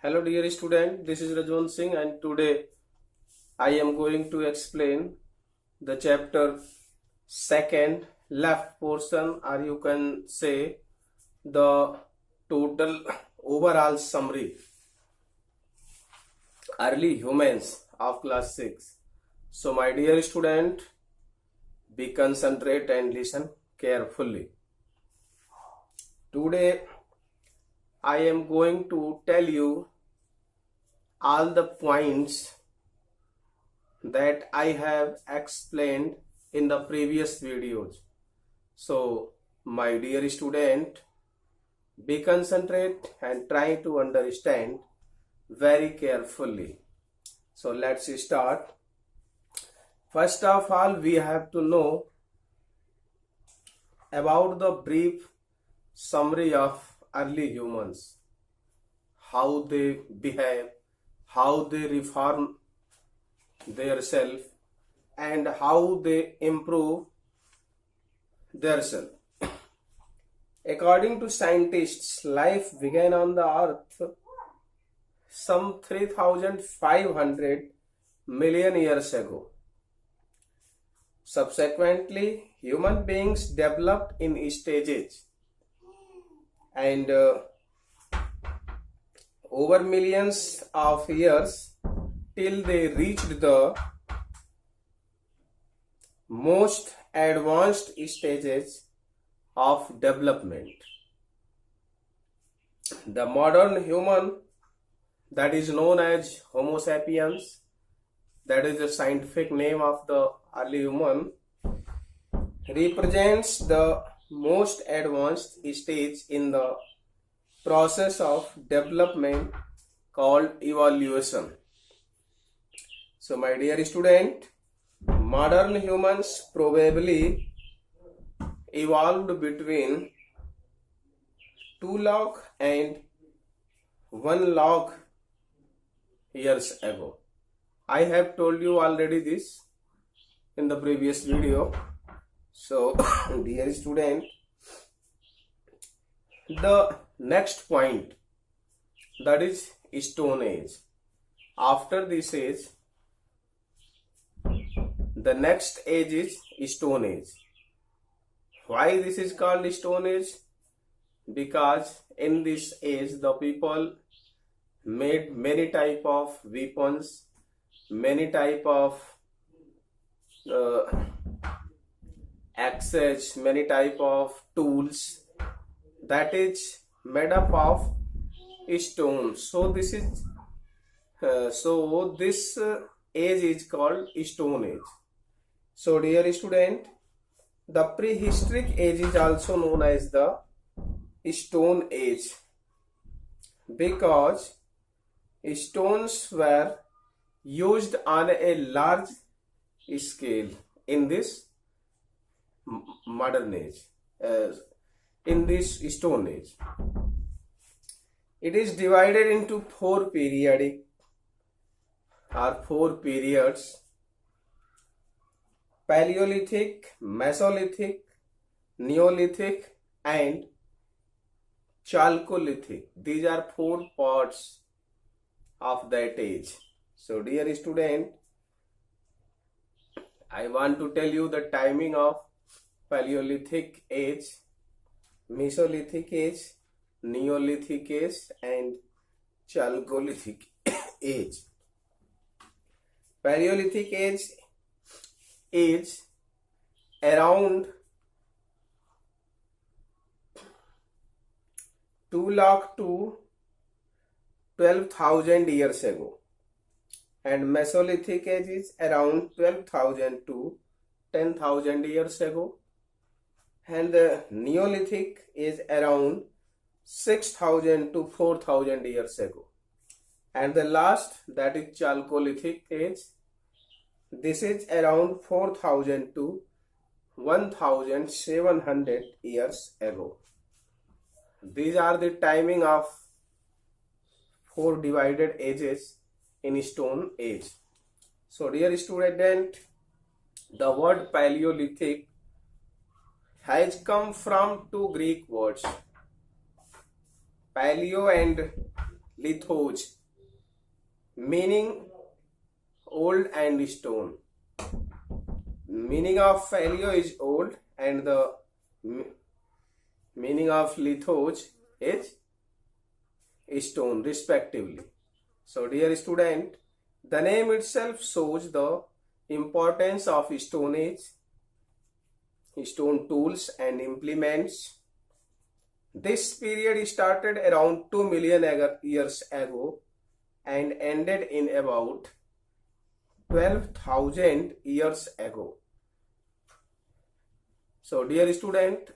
Hello dear student, this is Rajwan Singh and today I am going to explain the chapter second left portion, or you can say the total overall summary early humans of class 6. So my dear student, be concentrate and listen carefully. Today I am going to tell you all the points that I have explained in the previous videos. So my dear student, be concentrate and try to understand very carefully. So let's start. First of all, we have to know about the brief summary of early humans, how they behave, how they reform their self, and how they improve their self. According to scientists, life began on the earth some 3,500 million years ago. Subsequently, human beings developed in stages, and over millions of years till they reached the most advanced stages of development. The modern human, that is known as Homo sapiens, that is the scientific name of the early human, represents the most advanced stage in the process of development called evolution. So my dear student, modern humans probably evolved between 2 lakh and 1 lakh years ago. I have told you already this in the previous video. So dear student, the next point, that is Stone Age. After this age, the next age is Stone Age. Why this is called Stone Age? Because in this age the people made many type of weapons, many type of axes, many type of tools that is made up of stone. So this is age is called Stone Age. So dear student, the prehistoric age is also known as the Stone Age because stones were used on a large scale in this modern age, in this Stone Age. It is divided into 4 periods, Paleolithic, Mesolithic, Neolithic and Chalcolithic. These are 4 parts of that age. So dear student, I want to tell you the timing of Paleolithic age, Mesolithic age, Neolithic age and Chalcolithic age. Paleolithic age is around 2 lakh to 12,000 years ago, and Mesolithic age is around 12,000 to 10,000 years ago, and the Neolithic is around 6,000 to 4,000 years ago, and the last, that is Chalcolithic age, this is around 4,000 to 1,700 years ago. These are the timing of 4 divided ages in Stone Age. So dear student, the word Paleolithic has come from 2 Greek words, paleo and lithos, meaning old and stone. Meaning of paleo is old and the meaning of lithos is stone respectively. So dear student, the name itself shows the importance of Stone Age, stone tools and implements. This period started around 2 million years ago and ended in about 12,000 years ago. So dear student,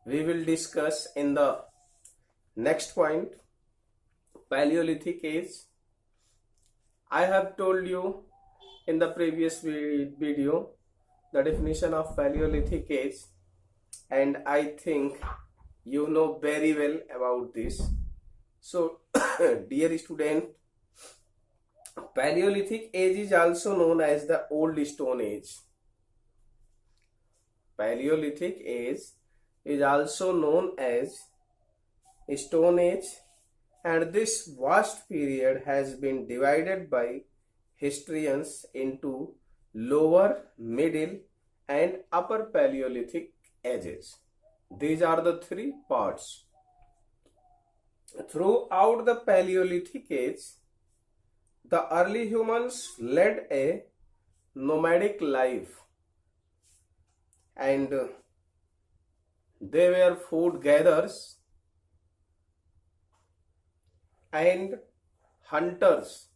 we will discuss in the next point, Paleolithic Age. I have told you in the previous video the definition of Paleolithic Age, and I think you know very well about this. So dear student, Paleolithic Age is also known as the Old Stone Age. Paleolithic Age is also known as Stone Age, and this vast period has been divided by historians into lower, middle and upper Paleolithic ages. These are the three parts. Throughout the Paleolithic age, the early humans led a nomadic life, and they were food gatherers and hunters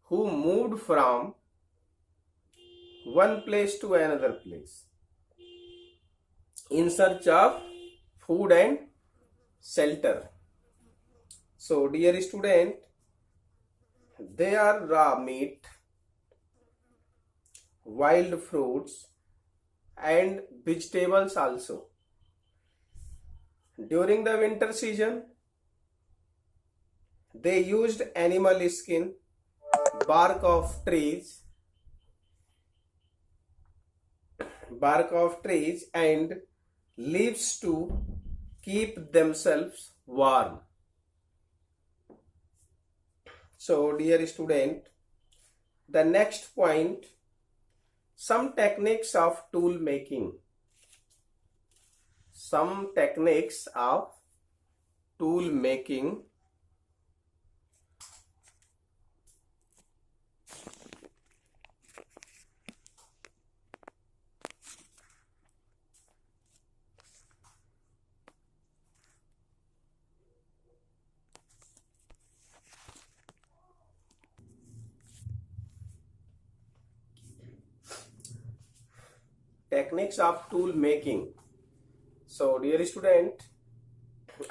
who moved from one place to another place in search of food and shelter. So dear student, they are raw meat, wild fruits and vegetables also. During the winter season, they used animal skin, bark of trees and leaves to keep themselves warm. So dear student, the next point, some techniques of tool making. Some techniques of tool making. Techniques of tool making. So dear student,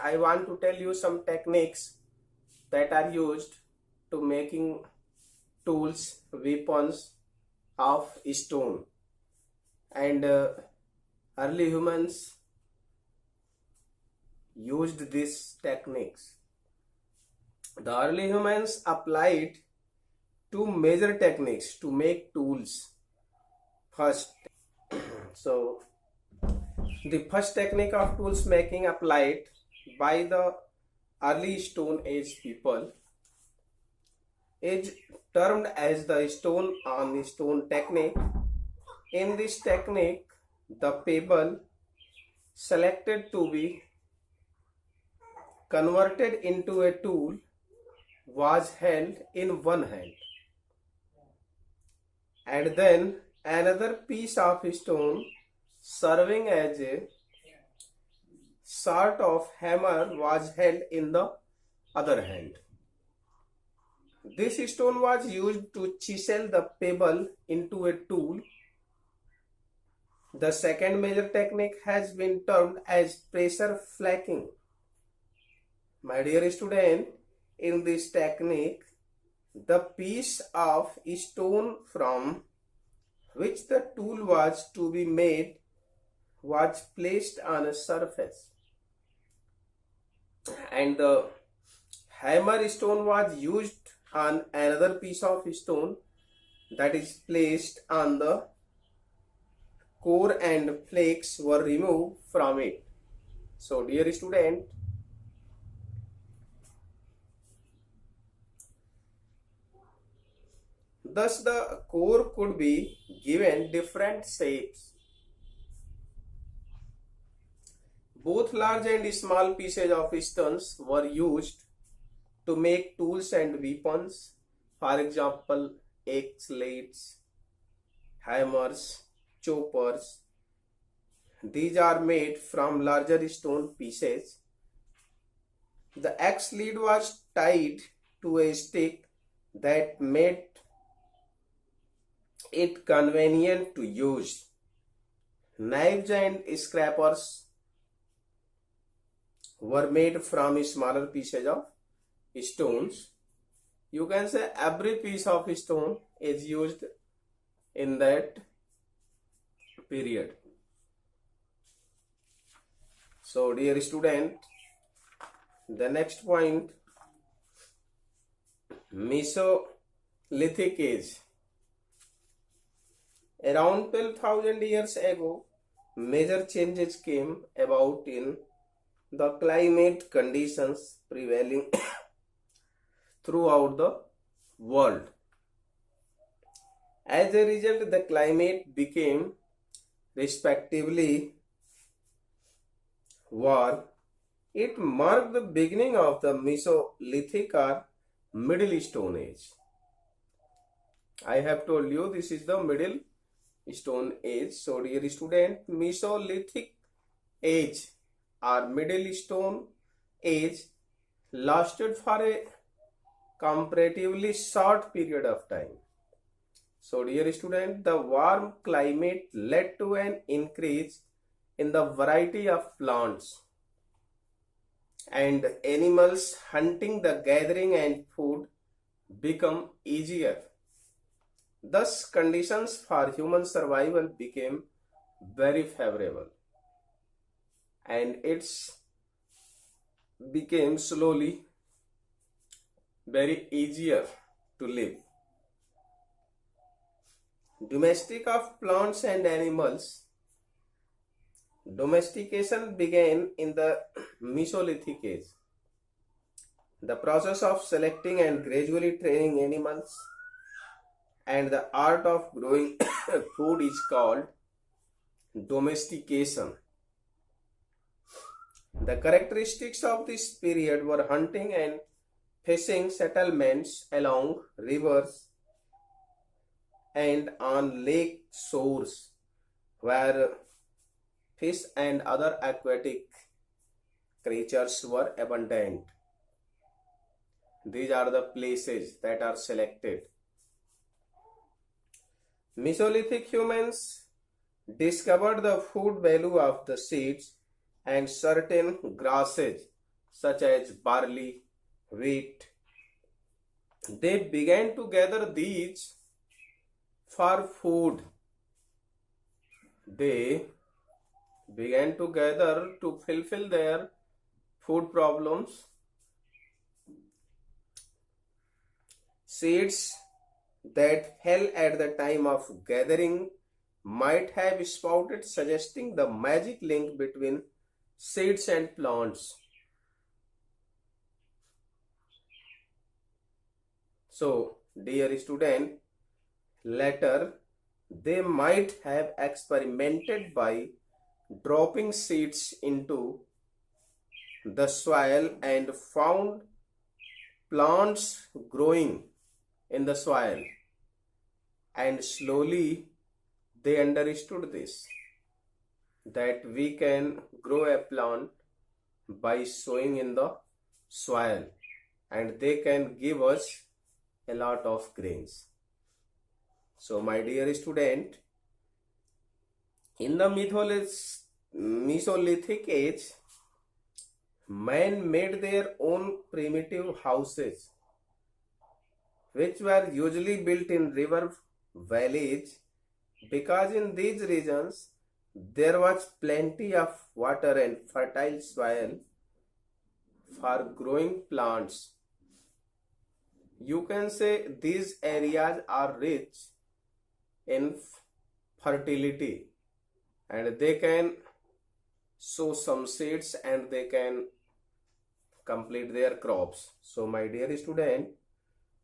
I want to tell you some techniques that are used to making tools, weapons of stone, and early humans used these techniques. The early humans applied two major techniques to make tools. First, so the first technique of tools making applied by the early Stone Age people is termed as the stone on stone technique. In this technique, the pebble selected to be converted into a tool was held in one hand, and then another piece of stone serving as a sort of hammer was held in the other hand. This stone was used to chisel the pebble into a tool. The second major technique has been termed as pressure flaking. My dear student, in this technique, the piece of stone from which the tool was to be made was placed on a surface, and the hammer stone was used on another piece of stone that is placed on the core, and flakes were removed from it. So dear student, Thus, the core could be given different shapes. Both large and small pieces of stones were used to make tools and weapons. For example, axes, hammers, choppers. These are made from larger stone pieces. The axe lead was tied to a stick that made it convenient to use. Knives and scrapers were made from smaller pieces of stones. You can say every piece of stone is used in that period. So, dear student, the next point, Mesolithic age. Around 12,000 years ago, major changes came about in the climate conditions prevailing throughout the world. As a result, the climate became respectively warm. It marked the beginning of the Mesolithic or Middle Stone Age. I have told you this is the Middle Stone Age. So, dear student, Mesolithic Age or Middle Stone Age lasted for a comparatively short period of time. So, dear student, the warm climate led to an increase in the variety of plants and animals. Hunting, the gathering and food become easier. Thus, conditions for human survival became very favorable, and it's became slowly very easier to live. Domestic of plants and animals. Domestication began in the Mesolithic age. The process of selecting and gradually training animals and the art of growing food is called domestication. The characteristics of this period were hunting and fishing, settlements along rivers and on lake shores where fish and other aquatic creatures were abundant. These are the places that are selected. Mesolithic humans discovered the food value of the seeds and certain grasses such as barley, wheat. They began to gather these for food. They began to gather to fulfill their food problems. Seeds that fell at the time of gathering might have sprouted, suggesting the magic link between seeds and plants. So, dear student, later they might have experimented by dropping seeds into the soil and found plants growing in the soil, and slowly they understood this, that we can grow a plant by sowing in the soil and they can give us a lot of grains. So, my dear student, in the Mesolithic age, men made their own primitive houses, which were usually built in river valleys, because in these regions there was plenty of water and fertile soil for growing plants. You can say these areas are rich in fertility and they can sow some seeds and they can complete their crops. So, my dear student,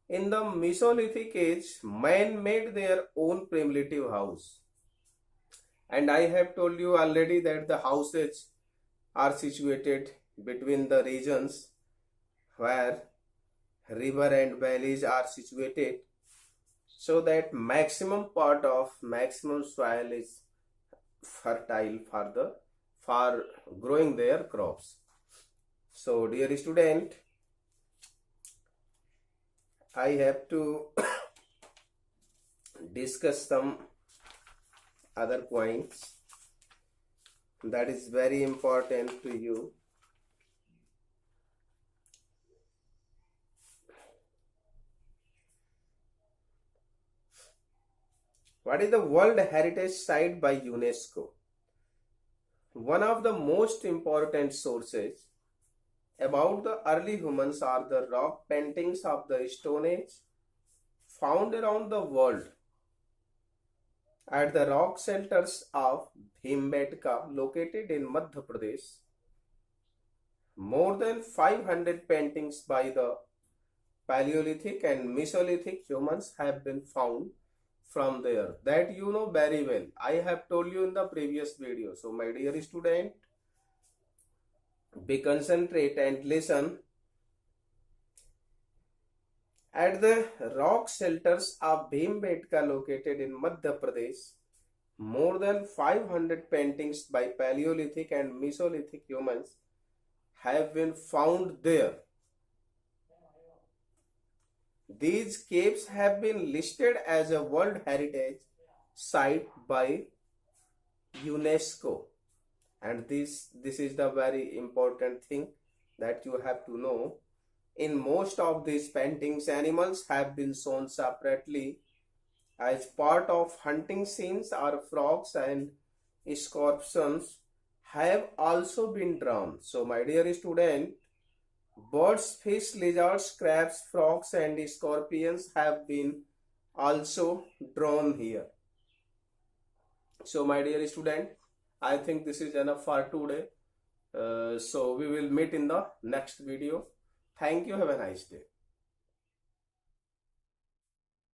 In the Mesolithic age, man made their own primitive house. And I have told you already that the houses are situated between the regions where river and valleys are situated, so that maximum soil is fertile for growing their crops. So dear student, I have to discuss some other points that is very important to you. What is the World Heritage Site by UNESCO? One of the most important sources about the early humans are the rock paintings of the Stone Age found around the world. At the rock shelters of Bhimbetka, located in Madhya Pradesh, more than 500 paintings by the Paleolithic and Mesolithic humans have been found from there. That you know very well. I have told you in the previous video. So my dear student, be concentrate and listen. At the rock shelters of Bhimbetka, located in Madhya Pradesh, more than 500 paintings by Paleolithic and Mesolithic humans have been found there. These caves have been listed as a World Heritage Site by UNESCO. And this is the very important thing that you have to know. In most of these paintings, animals have been shown separately as part of hunting scenes, or frogs and scorpions have also been drawn. So my dear student, birds, fish, lizards, crabs, frogs and scorpions have been also drawn here. So my dear student, I think this is enough for today. So we will meet in the next video. Thank you. Have a nice day.